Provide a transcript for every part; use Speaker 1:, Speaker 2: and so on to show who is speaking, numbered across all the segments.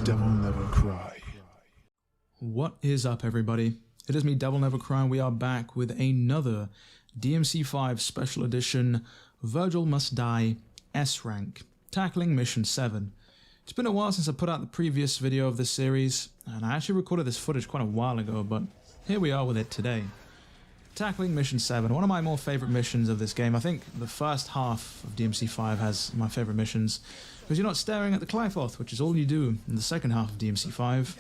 Speaker 1: DevilNeverCry.
Speaker 2: What is up, everybody? It is me, DevilNeverCry. We are back with another DMC5 Special Edition Vergil Must Die S Rank, tackling Mission 7. It's been a while since I put out the previous video of this series, and I actually recorded this footage quite a while ago, but here we are with it today. Tackling Mission 7, one of my more favourite missions of this game. I think the first half of DMC5 has my favourite missions, because you're not staring at the Clyforth, which is all you do in the second half of DMC5.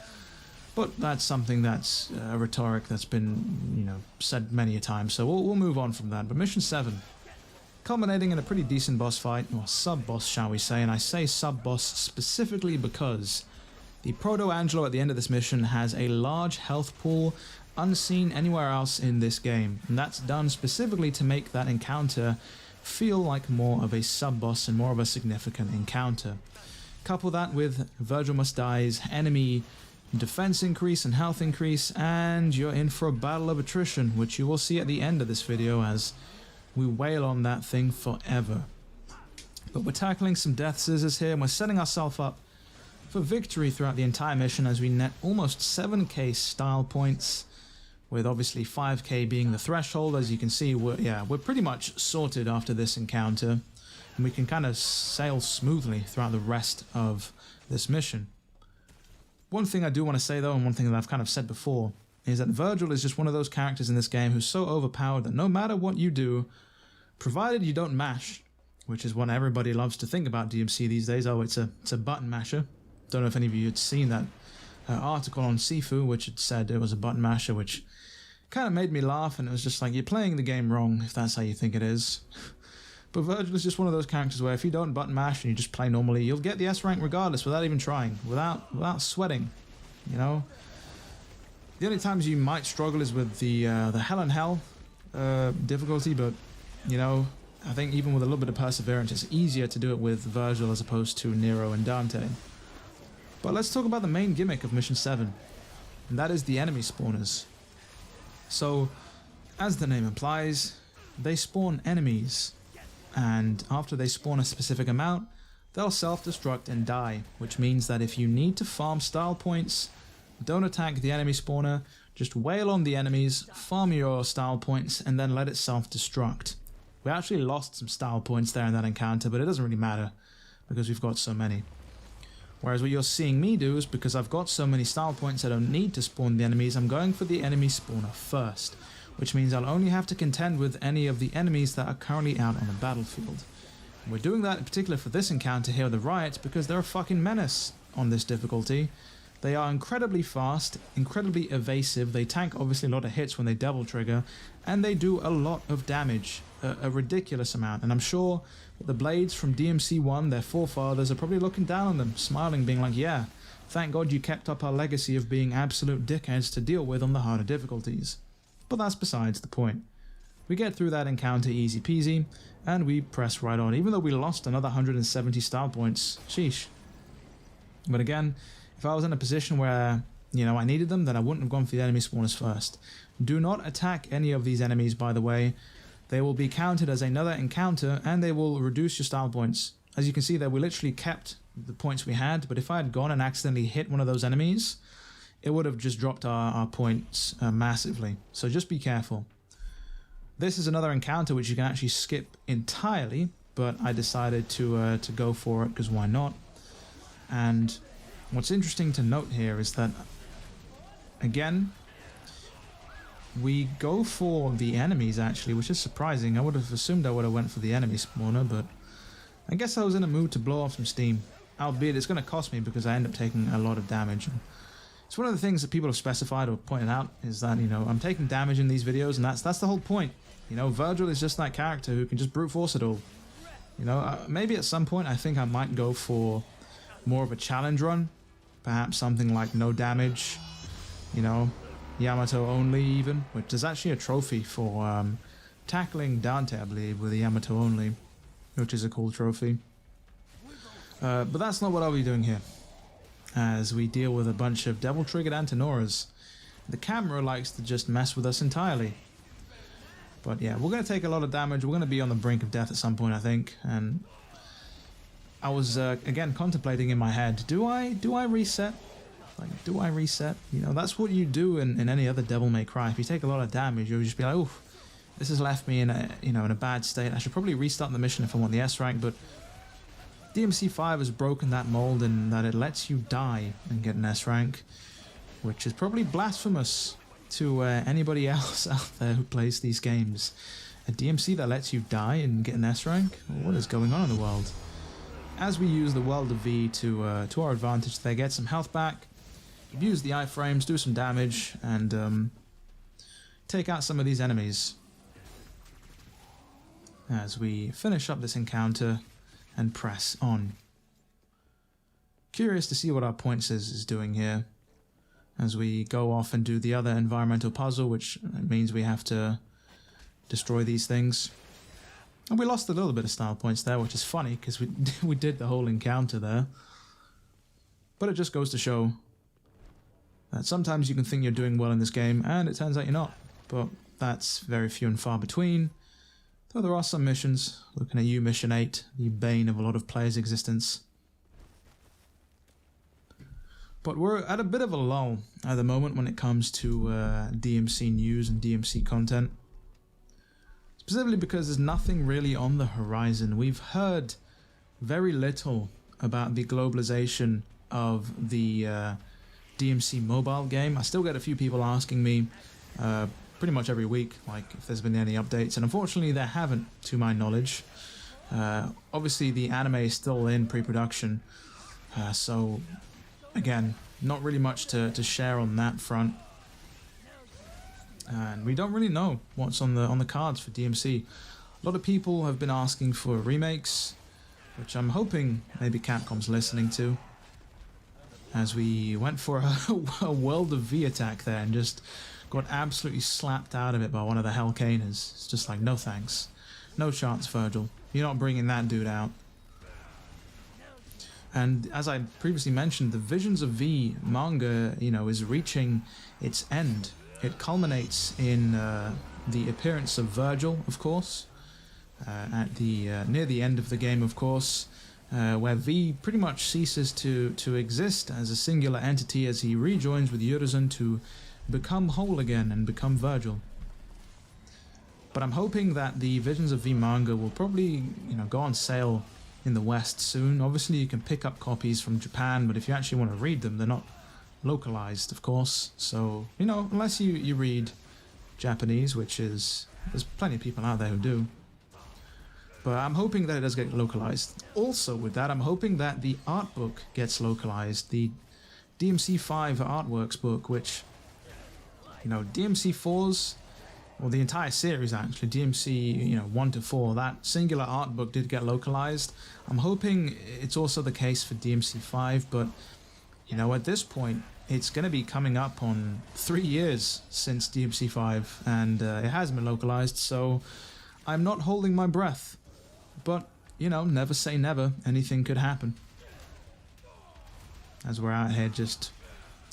Speaker 2: But that's something that's a rhetoric that's been, said many a time, so we'll move on from that. But Mission 7, culminating in a pretty decent boss fight, or sub-boss shall we say, and I say sub-boss specifically because the Proto Angelo at the end of this mission has a large health pool unseen anywhere else in this game, and that's done specifically to make that encounter feel like more of a sub-boss and more of a significant encounter. Couple that with Vergil Must Die's enemy defense increase and health increase, and you're in for a battle of attrition, which you will see at the end of this video as we wail on that thing forever. But we're tackling some death scissors here, and we're setting ourselves up for victory throughout the entire mission as we net almost 7k style points, with obviously 5k being the threshold. As you can see, we're pretty much sorted after this encounter, and we can kind of sail smoothly throughout the rest of this mission. One thing I do want to say though, and one thing that I've kind of said before, is that Vergil is just one of those characters in this game who's so overpowered that no matter what you do, provided you don't mash, which is what everybody loves to think about DMC these days, oh, it's a button masher. Don't know if any of you had seen that article on Sifu, which had said it was a button masher, which kind of made me laugh, and it was just like, you're playing the game wrong if that's how you think it is. But Vergil is just one of those characters where if you don't button mash and you just play normally, you'll get the S rank regardless without even trying, without sweating, The only times you might struggle is with the Hell and Hell difficulty, but, I think even with a little bit of perseverance, it's easier to do it with Vergil as opposed to Nero and Dante. But let's talk about the main gimmick of Mission 7, and that is the enemy spawners. So, as the name implies, they spawn enemies, and after they spawn a specific amount, they'll self-destruct and die, which means that if you need to farm style points, don't attack the enemy spawner, just wail on the enemies, farm your style points, and then let it self-destruct. We actually lost some style points there in that encounter, but it doesn't really matter, because we've got so many. Whereas what you're seeing me do is, because I've got so many style points I don't need to spawn the enemies, I'm going for the enemy spawner first, which means I'll only have to contend with any of the enemies that are currently out on the battlefield. And we're doing that in particular for this encounter here with the Riots because they're a fucking menace on this difficulty. They are incredibly fast, incredibly evasive, they tank obviously a lot of hits when they double trigger, and they do a lot of damage, a ridiculous amount. And I'm sure that the Blades from DMC1, their forefathers, are probably looking down on them, smiling, being like, yeah, thank God you kept up our legacy of being absolute dickheads to deal with on the harder difficulties. But that's besides the point. We get through that encounter easy peasy, and we press right on, even though we lost another 170 style points. Sheesh. But again, if I was in a position where, I needed them, then I wouldn't have gone for the enemy spawners first. Do not attack any of these enemies, by the way. They will be counted as another encounter, and they will reduce your style points. As you can see there, we literally kept the points we had, but if I had gone and accidentally hit one of those enemies, it would have just dropped our points massively. So just be careful. This is another encounter which you can actually skip entirely, but I decided to go for it, because why not? And what's interesting to note here is that, again, we go for the enemies actually, which is surprising. I would have assumed I would have went for the enemy spawner, but I guess I was in a mood to blow off some steam. Albeit it's going to cost me because I end up taking a lot of damage. It's one of the things that people have specified or pointed out is that, I'm taking damage in these videos, and that's the whole point. Vergil is just that character who can just brute force it all. Maybe at some point I think I might go for more of a challenge run. Perhaps something like no damage, Yamato only even, which is actually a trophy for tackling Dante, I believe, with the Yamato only, which is a cool trophy. But that's not what I'll be doing here, as we deal with a bunch of devil-triggered Antinoras. The camera likes to just mess with us entirely. But yeah, we're going to take a lot of damage, we're going to be on the brink of death at some point, I think, and I was again contemplating in my head, do I reset? Like, do I reset? You know, that's what you do in any other DevilNeverCry. If you take a lot of damage, you'll just be like, oof, this has left me in a, you know, in a bad state. I should probably restart the mission if I want the S rank, but DMC5 has broken that mold in that it lets you die and get an S rank, which is probably blasphemous to anybody else out there who plays these games. A DMC that lets you die and get an S rank? What is going on in the world? As we use the World of V to our advantage there, get some health back, abuse the iframes, do some damage, and take out some of these enemies. As we finish up this encounter and press on. Curious to see what our points is doing here. As we go off and do the other environmental puzzle, which means we have to destroy these things. And we lost a little bit of style points there, which is funny, because we did the whole encounter there. But it just goes to show that sometimes you can think you're doing well in this game, and it turns out you're not. But that's very few and far between. Though there are some missions, looking at you, Mission 8, the bane of a lot of players' existence. But we're at a bit of a lull at the moment when it comes to DMC news and DMC content. Specifically because there's nothing really on the horizon. We've heard very little about the globalization of the DMC mobile game. I still get a few people asking me pretty much every week, like, if there's been any updates, and unfortunately there haven't, to my knowledge. Obviously the anime is still in pre-production, so again, not really much to share on that front. And we don't really know what's on the cards for DMC. A lot of people have been asking for remakes, which I'm hoping maybe Capcom's listening to. As we went for a World of V attack there and just got absolutely slapped out of it by one of the Hellcaners. It's just like, no thanks. No chance, Vergil. You're not bringing that dude out. And as I previously mentioned, the Visions of V manga, you know, is reaching its end. It culminates in the appearance of Vergil, of course, at the near the end of the game, of course, where V pretty much ceases to exist as a singular entity as he rejoins with Urizen to become whole again and become Vergil. But I'm hoping that the Visions of V manga will probably, you know, go on sale in the West soon. Obviously you can pick up copies from Japan, but if you actually want to read them, they're not localized, of course. So, you know, unless you read Japanese, which is, there's plenty of people out there who do. But I'm hoping that it does get localized. Also with that, I'm hoping that the art book gets localized. The DMC5 Artworks book, which, you know, DMC4's, well, the entire series actually, DMC, you know, 1 to 4, that singular art book did get localized. I'm hoping it's also the case for DMC5, but, you know, at this point, it's going to be coming up on 3 years since DMC5, and it hasn't been localized, so I'm not holding my breath. But, you know, never say never, anything could happen. As we're out here just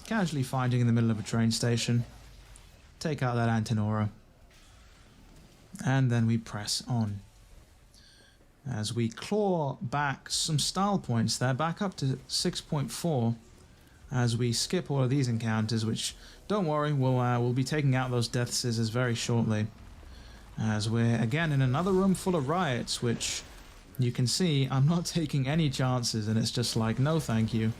Speaker 2: casually fighting in the middle of a train station. Take out that Antenora. And then we press on. As we claw back some style points there, back up to 6.4. As we skip all of these encounters, which, don't worry, we'll be taking out those death scissors very shortly. As we're again in another room full of riots, which you can see I'm not taking any chances, and it's just like, no thank you.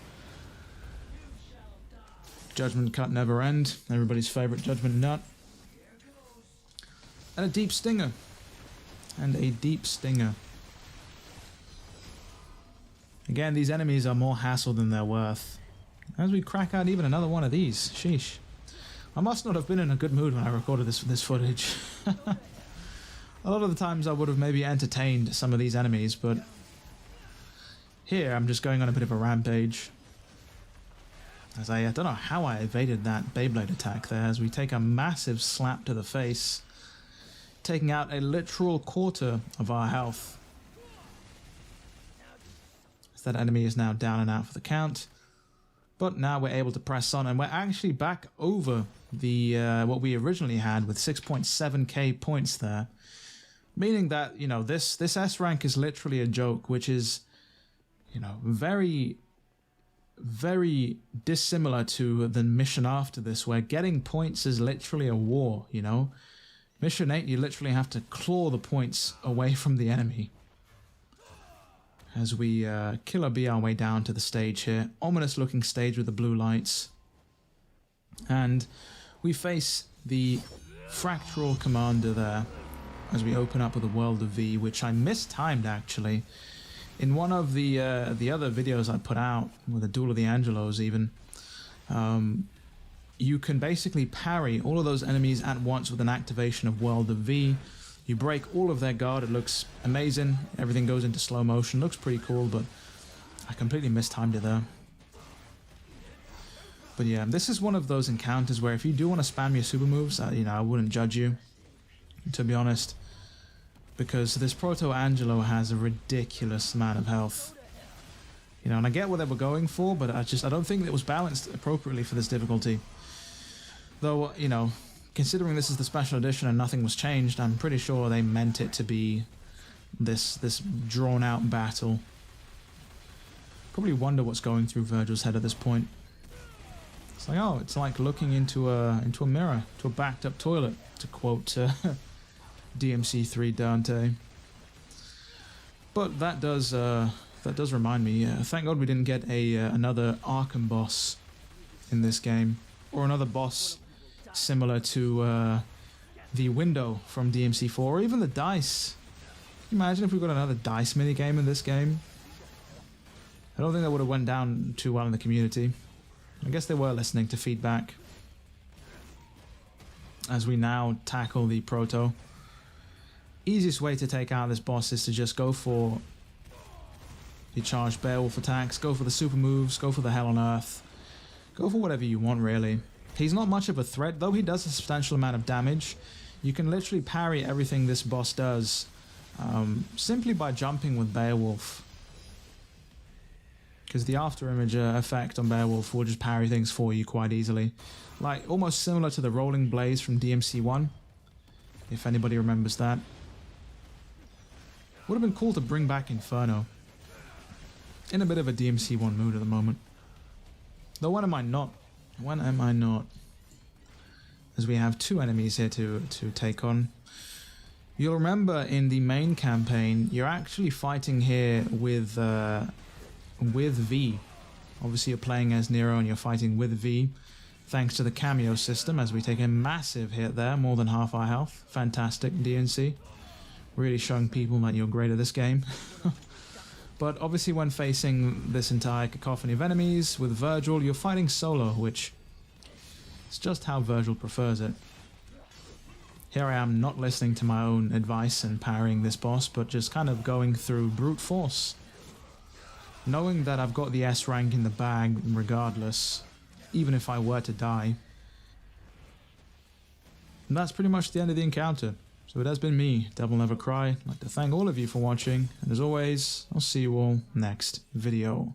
Speaker 2: Judgment cut never end, everybody's favorite judgment nut. And a deep stinger. And a deep stinger. Again, these enemies are more hassle than they're worth. As we crack out even another one of these, sheesh. I must not have been in a good mood when I recorded this footage. A lot of the times I would have maybe entertained some of these enemies, but here I'm just going on a bit of a rampage. As I don't know how I evaded that Beyblade attack there, as we take a massive slap to the face, taking out a literal quarter of our health. As that enemy is now down and out for the count. But now we're able to press on, and we're actually back over the what we originally had with 6.7k points there. Meaning that, you know, this S rank is literally a joke, which is, You know, very, very dissimilar to the mission after this, where getting points is literally a war, you know? Mission 8, you literally have to claw the points away from the enemy. As we killer bee our way down to the stage here. Ominous looking stage with the blue lights. And we face the Fractural Commander there as we open up with the World of V, which I mistimed actually. In one of the other videos I put out, with the Duel of the Angelos even, you can basically parry all of those enemies at once with an activation of World of V. You break all of their guard, it looks amazing, everything goes into slow motion, looks pretty cool, but I completely mistimed it there. But yeah, this is one of those encounters where if you do want to spam your super moves, you know, I wouldn't judge you, to be honest. Because this Proto Angelo has a ridiculous amount of health. You know, and I get what they were going for, but I don't think it was balanced appropriately for this difficulty. Though, you know, considering this is the special edition and nothing was changed, I'm pretty sure they meant it to be this drawn-out battle. Probably wonder what's going through Vergil's head at this point. It's like, oh, it's like looking into a mirror, to a backed-up toilet, to quote DMC3 Dante. But that does remind me. Thank God we didn't get another Arkham boss in this game, or another boss similar to the window from DMC4, or even the dice. Can you imagine if we got another dice minigame in this game? I don't think that would have went down too well in the community. I guess they were listening to feedback. As we now tackle the Proto. Easiest way to take out this boss is to just go for your charged Beowulf attacks, go for the super moves, go for the Hell on Earth. Go for whatever you want, really. He's not much of a threat, though he does a substantial amount of damage. You can literally parry everything this boss does simply by jumping with Beowulf. Because the afterimage effect on Beowulf will just parry things for you quite easily. Like, almost similar to the Rolling Blaze from DMC1, if anybody remembers that. Would have been cool to bring back Inferno. In a bit of a DMC1 mood at the moment. Though when am I not? When am I not? As we have two enemies here to take on. You'll remember in the main campaign, you're actually fighting here with V. Obviously you're playing as Nero and you're fighting with V. Thanks to the cameo system, as we take a massive hit there, more than half our health. Fantastic, DNC. Really showing people that you're great at this game. But obviously when facing this entire cacophony of enemies with Vergil, you're fighting solo, which is just how Vergil prefers it. Here I am not listening to my own advice and parrying this boss, but just kind of going through brute force. Knowing that I've got the S rank in the bag regardless, even if I were to die. And that's pretty much the end of the encounter. So it has been me, DevilNeverCry. I'd like to thank all of you for watching, and as always, I'll see you all next video.